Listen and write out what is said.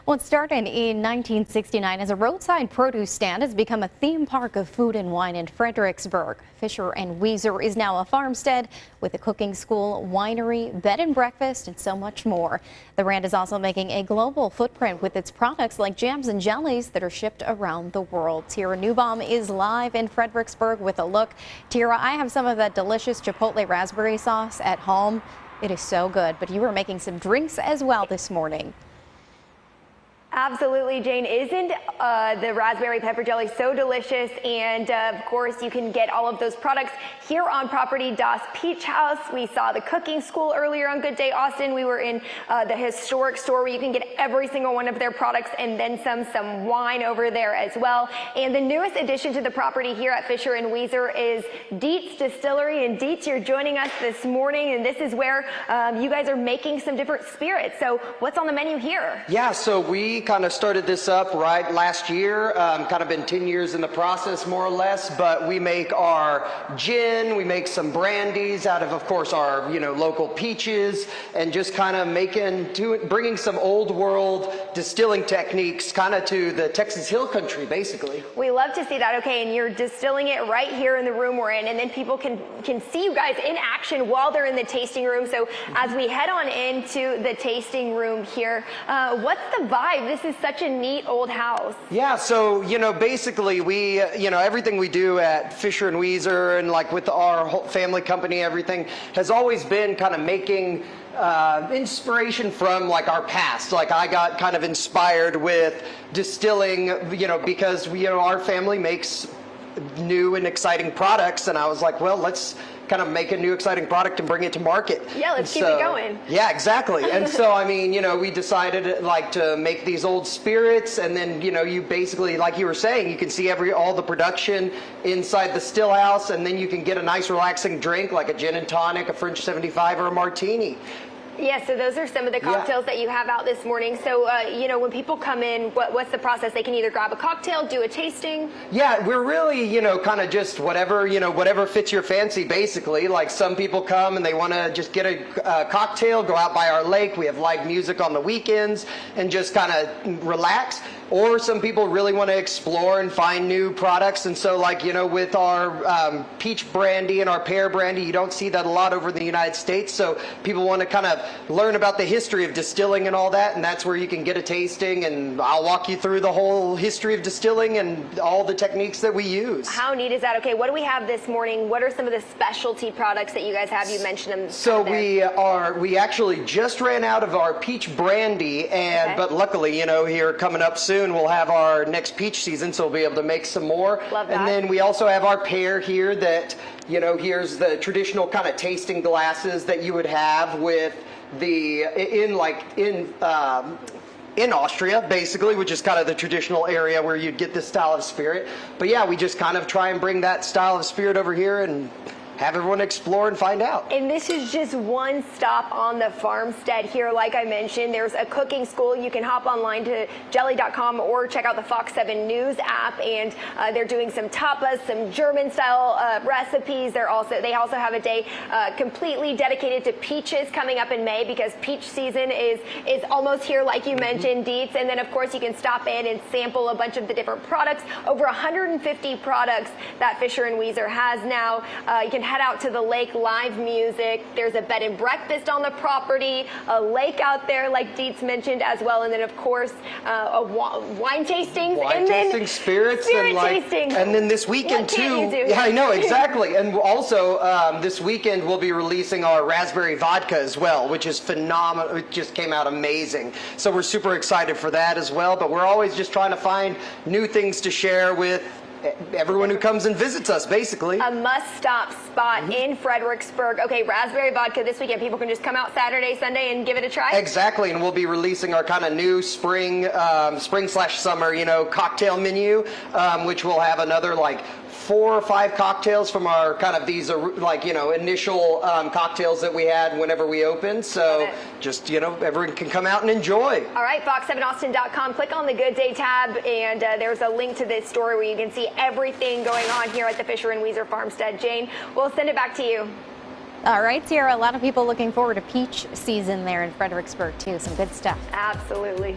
Well, it started in 1969 as a roadside produce stand. It's become a theme park of food and wine in Fredericksburg. Fischer and Wieser is now a farmstead with a cooking school, winery, bed and breakfast, and so much more. The brand is also making a global footprint with its products like jams and jellies that are shipped around the world. Tierra Neubaum is live in Fredericksburg with a look. Tierra, I have some of that delicious Chipotle raspberry sauce at home. It is so good, but you were making some drinks as well this morning. Absolutely, Jane. Isn't the raspberry pepper jelly so delicious? And of course, you can get all of those products here on property. Das Peach House. We saw the cooking school earlier on Good Day Austin. We were in the historic store where you can get every single one of their products and then some wine over there as well. And the newest addition to the property here at Fischer and Wieser is Dietz Distillery. And Dietz, you're joining us this morning, and this is where you guys are making some different spirits. So what's on the menu here? Yeah, so we kind of started this up right last year, kind of been 10 years in the process more or less, but we make our gin, we make some brandies out of course our local peaches, and just kind of bringing some old world distilling techniques kind of to the Texas Hill Country basically. We love to see that. Okay, and you're distilling it right here in the room we're in, and then people can see you guys in action while they're in the tasting room. So as we head on into the tasting room here, what's the vibe? This is such a neat old house. Yeah, so basically we everything we do at Fischer and Wieser and like with our whole family company, everything has always been kind of making inspiration from like our past. Like I got kind of inspired with distilling, because our family makes new and exciting products, and I was like, well, let's kind of make a new exciting product and bring it to market. Yeah, let's keep it going. Yeah, exactly. And so, we decided like to make these old spirits, and then, you basically, like you were saying, you can see all the production inside the still house, and then you can get a nice relaxing drink like a gin and tonic, a French 75, or a martini. Yeah, so those are some of the cocktails that you have out this morning. So, when people come in, what's the process? They can either grab a cocktail, do a tasting? Yeah, we're really, kind of just whatever, whatever fits your fancy, basically. Like some people come and they want to just get a cocktail, go out by our lake. We have live music on the weekends and just kind of relax. Or some people really want to explore and find new products. And so with our peach brandy and our pear brandy, you don't see that a lot over in the United States. So people want to kind of learn about the history of distilling and all that. And that's where you can get a tasting. And I'll walk you through the whole history of distilling and all the techniques that we use. How neat is that? Okay, what do we have this morning? What are some of the specialty products that you guys have? You mentioned them. So we actually just ran out of our peach brandy, but luckily, here coming up soon, we'll have our next peach season, so we'll be able to make some more. Love that. And then we also have our pear here that, here's the traditional kind of tasting glasses that you would have with in Austria, basically, which is kind of the traditional area where you'd get this style of spirit. But yeah, we just kind of try and bring that style of spirit over here and have everyone explore and find out. And this is just one stop on the farmstead here. Like I mentioned, there's a cooking school. You can hop online to jelly.com or check out the Fox 7 News app, and they're doing some tapas, some German style recipes. They also have a day completely dedicated to peaches coming up in May, because peach season is almost here, like you mentioned, Dietz. And then of course you can stop in and sample a bunch of the different products. Over 150 products that Fischer and Wieser has now. You can head out to the lake, live music. There's a bed and breakfast on the property, a lake out there like Dietz mentioned as well, and then of course wine tastings, spirits, tastings. And then this weekend too. Yeah, I know, exactly. And also this weekend we'll be releasing our raspberry vodka as well, which is phenomenal. It just came out amazing. So we're super excited for that as well. But we're always just trying to find new things to share with everyone who comes and visits us, basically. A must-stop spot in Fredericksburg. Okay, raspberry vodka this weekend. People can just come out Saturday, Sunday, and give it a try? Exactly, and we'll be releasing our kind of new spring/summer, cocktail menu, which will have another 4 or 5 cocktails from our kind of these initial cocktails that we had whenever we opened. So just everyone can come out and enjoy. All right, fox7austin.com. Click on the Good Day tab, and there's a link to this story where you can see everything going on here at the Fischer and Wieser farmstead. Jane, we'll send it back to you. All right, Tierra, a lot of people looking forward to peach season there in Fredericksburg too. Some good stuff. Absolutely.